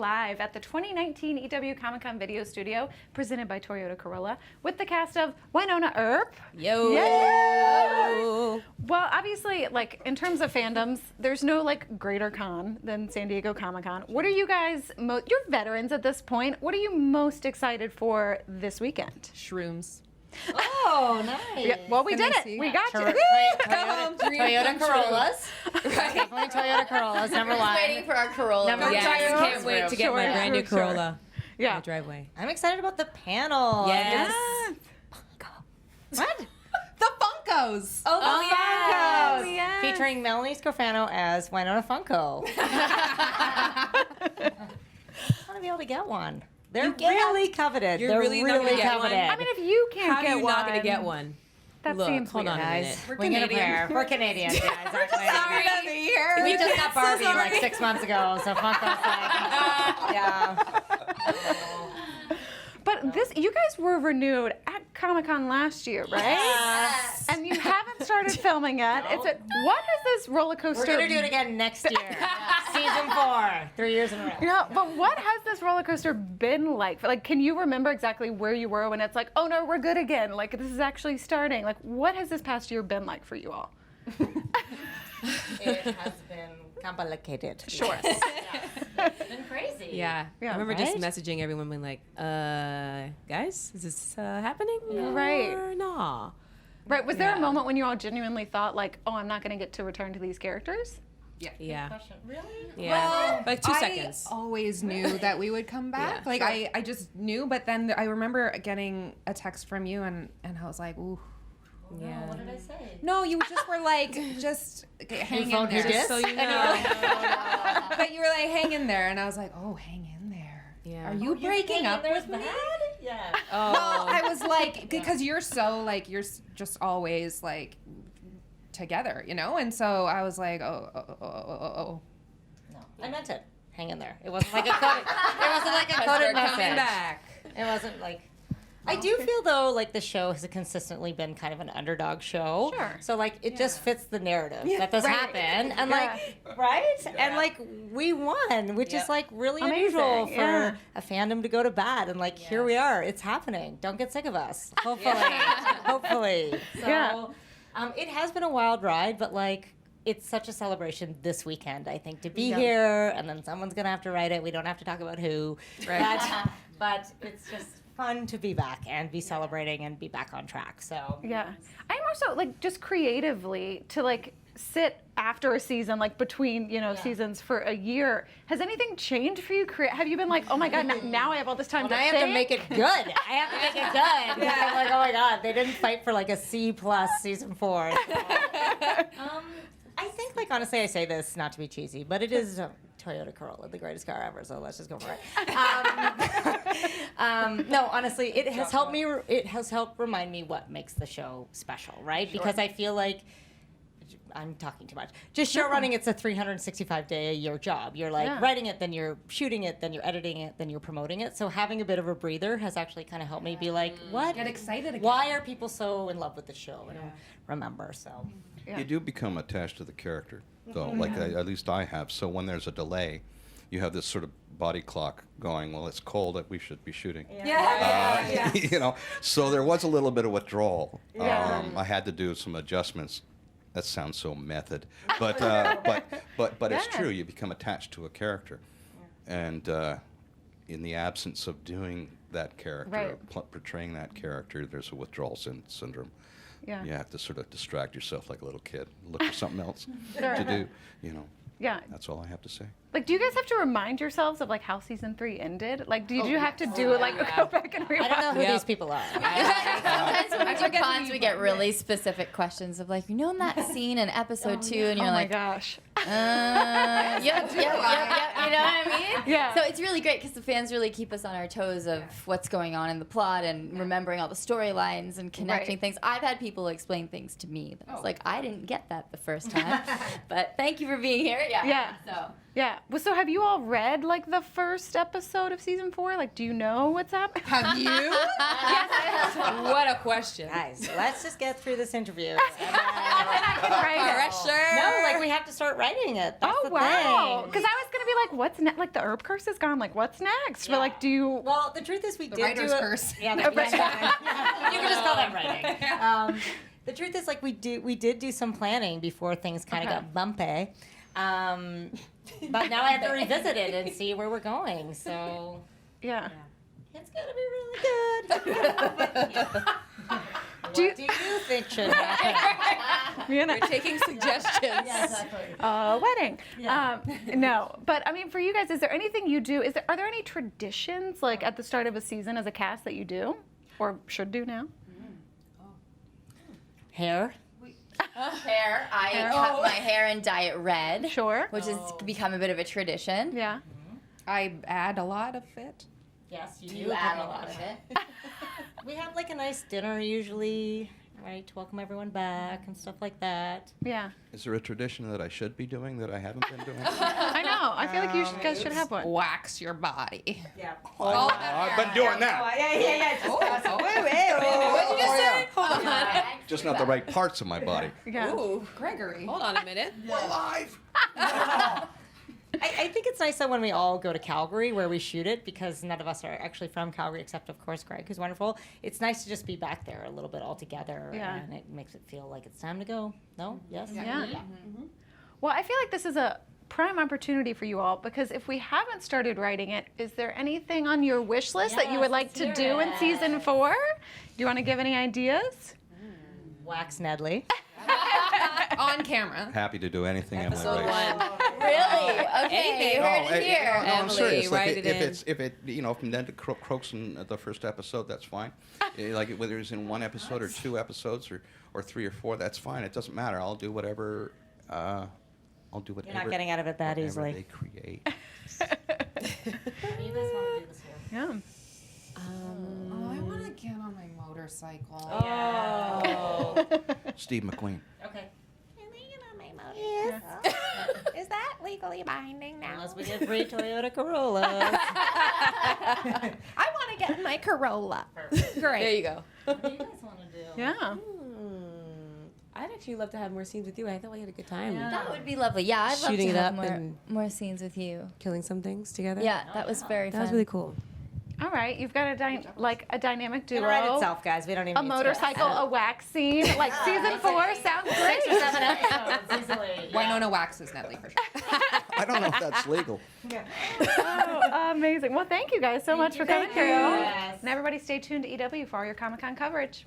live at the 2019 EW Comic-Con Video Studio, presented by Toyota Corolla, with the cast of Wynonna Earp. Yo! Yay! Well, obviously, like, in terms of fandoms, there's no, like, greater con than San Diego Comic-Con. What are you guys, you're veterans at this point, what are you most excited for this weekend? Shrooms. Oh, nice. Yeah, well, we did it. We got you. Toyota Corollas. Right. Definitely Toyota Corollas, number one. Waiting for our Corolla. Number Yes, two. can't wait to get my brand new Corolla. Yeah. In the driveway. I'm excited about the panel. Yes. What? The Funkos. Oh, yes. yes. Featuring Melanie Scrofano as Wynonna Funko. I want to be able to get one. They're really coveted. You're They're really not gonna get one? coveted. I mean, if you can't How get are you one, not going to get one? that Look, seems hold weird. on a minute. We're Canadian. We're Canadians, guys. Actually. Sorry. We just got Barbie like 6 months ago, so Funko's like, yeah. But this, you guys were renewed at Comic-Con last year, right? Yes. And you haven't started filming yet. It's a, what has this roller coaster? We're gonna do it again next year. Season 4, 3 years in a row. Yeah, but what has this roller coaster been like? Like, can you remember exactly where you were when it's like, oh no, we're good again? Like, this is actually starting. Like, what has this past year been like for you all? It has been complicated. Sure. It's been crazy. Yeah. Yeah, I remember right? just messaging everyone being like, guys, is this happening? Right. Or nah? Right. Was there a Yeah. moment when you all genuinely thought, like, oh, I'm not going to get to return to these characters? Yeah. Really? Yeah. Well, like 2 I seconds. always knew that we would come back. Yeah. Like I just knew, but then I remember getting a text from you and I was like, ooh. Yeah. What did I say? No, you just were like, just hang in phoned your there. disc? So you know. But you were like, hang in there, and I was like, oh, hang in there. Yeah. Are you breaking up with me? Yeah. Well, I was like, because you're so like just always like together, you know, and so I was like, oh. No, I meant it. Hang in there. It wasn't like a coded. It wasn't like a coded message. Coming back. It wasn't like. I do feel though like the show has consistently been kind of an underdog show. Sure. So like it just fits the narrative that this Right. happened, and Yeah. like right, and like we won, which is like really Amazing, unusual for yeah. a fandom to go to bat, and like here we are, it's happening. Don't get sick of us. Hopefully, hopefully. So, Yeah. it has been a wild ride, but like. It's such a celebration this weekend, I think, to be Yeah. here, and then someone's gonna have to write it. We don't have to talk about who, Right. but it's just fun to be back and be celebrating and be back on track. So Yeah. I'm also, like, just creatively to, like, sit after a season, like, between, you know, seasons for a year. Has anything changed for you? Have you been like, oh my God, now I have all this time to I have think? to make it good. I have to make it good. Yeah. I'm like, oh my God, they didn't fight for like a C+ season 4. I think, like, honestly, I say this not to be cheesy, but it is Toyota Corolla, the greatest car ever. So let's just go for it. No, honestly, it has helped me. It has helped remind me what makes the show special, right? Because I feel like I'm talking too much. Just show running, it's a 365-day-a-year job. You're like writing it, then you're shooting it, then you're editing it, then you're promoting it. So having a bit of a breather has actually kind of helped me be like, what? Get excited again. Why are people so in love with the show? And remember, so. You do become attached to the character, though. Like at least I have. So when there's a delay, you have this sort of body clock going. Well, it's cold. We should be shooting. You know. So there was a little bit of withdrawal. I had to do some adjustments. That sounds so method, but it's true. You become attached to a character, and in the absence of doing that character, portraying that character, there's a withdrawal syndrome. Yeah. You have to sort of distract yourself like a little kid, look for something else to do. You know. Yeah. That's all I have to say. Like, do you guys have to remind yourselves of, like, how season 3 ended? Like, did you have to do it, like, go back and rewatch? I don't know who these people are. Sometimes when we do cons, we get really specific questions of like, you know, in that scene in episode 2, and you're Oh my like, gosh. yep, you know what I mean? Yeah. So it's really great because the fans really keep us on our toes of what's going on in the plot and remembering all the storylines and connecting things. I've had people explain things to me that I was like, I didn't get that the first time, but thank you for being here. Yeah. So. Yeah. Well, so have you all read, like, the first episode of season 4? Like, do you know what's happening? Have you? What a question. Guys, let's just get through this interview. I can write it. No, like we have to start writing it. That's Oh, the wow. thing. Because I was going to be like, what's next? Like the Earp curse is gone. Like, what's next? But like, do you? Well, the truth is we The did writer's do it. curse. Yeah, you can just call that writing. The truth is, like, we did do some planning before things kind of got bumpy. But now I have to revisit it and see where we're going. So Yeah. it's gonna be really good. What do you think should happen? You know, We're taking suggestions. wedding. No, but I mean, for you guys, is there anything you do? Are there any traditions like at the start of a season as a cast that you do or should do now? Hair. Hair. I cut my hair and dye it red. Sure. Which has become a bit of a tradition. Yeah. I add a lot of it. Yes, you do. You add a lot of it. We have like a nice dinner usually, right, to welcome everyone back and stuff like that. Yeah. Is there a tradition that I should be doing that I haven't been doing? I know. I feel like you guys should have one. Wax your body. Yeah. I've been doing that. What did you just say? Hold on. Just not the right parts of my body. Yeah. Ooh, Gregory. hold on a minute. We're live. I think it's nice that when we all go to Calgary where we shoot it, because none of us are actually from Calgary except of course Greg, who's wonderful. It's nice to just be back there a little bit all together, Yeah. and it makes it feel like it's time to go. No? Yes? Yeah. Well, I feel like this is a prime opportunity for you all because if we haven't started writing it, is there anything on your wish list that you would like to do in season 4? Do you want to give any ideas? Wax Nedley. On camera. Happy to do anything Emily Episode writes. 1. Really? Okay, Anything. you heard it here. No, I'm Emily, serious. Like, write it in. if it if Ned croaks in the first episode, that's fine. Like whether it's in 1 episode or 2 episodes or 3 or 4, that's fine. It doesn't matter. I'll do whatever. I'll do whatever. You're not getting out of it that whatever easily. they create. What do you guys want to do this year? Yeah. Oh, I want to get on my motorcycle. Oh. Steve McQueen. Okay. Yes. Is that legally binding now? Unless we get free Toyota Corolla. I want to get in my Corolla. Great. There you go. What do you guys want to do? Yeah. I'd actually love to have more scenes with you. I thought we had a good time. That would be lovely. Yeah, I'd love Shooting to it have up and- more scenes with you. Killing some things together. Yeah, that was very That fun. was really cool. All right. You've got a dynamic duo. It'll write itself, guys. We don't even A need to motorcycle, a wax scene. Like season 4 sounds great. 6 or 7 episodes easily. Wynonna waxes Nedley for sure. I don't know if that's legal. Oh, amazing. Well, thank you guys so much for coming through. Yes. And everybody stay tuned to EW for all your Comic-Con coverage.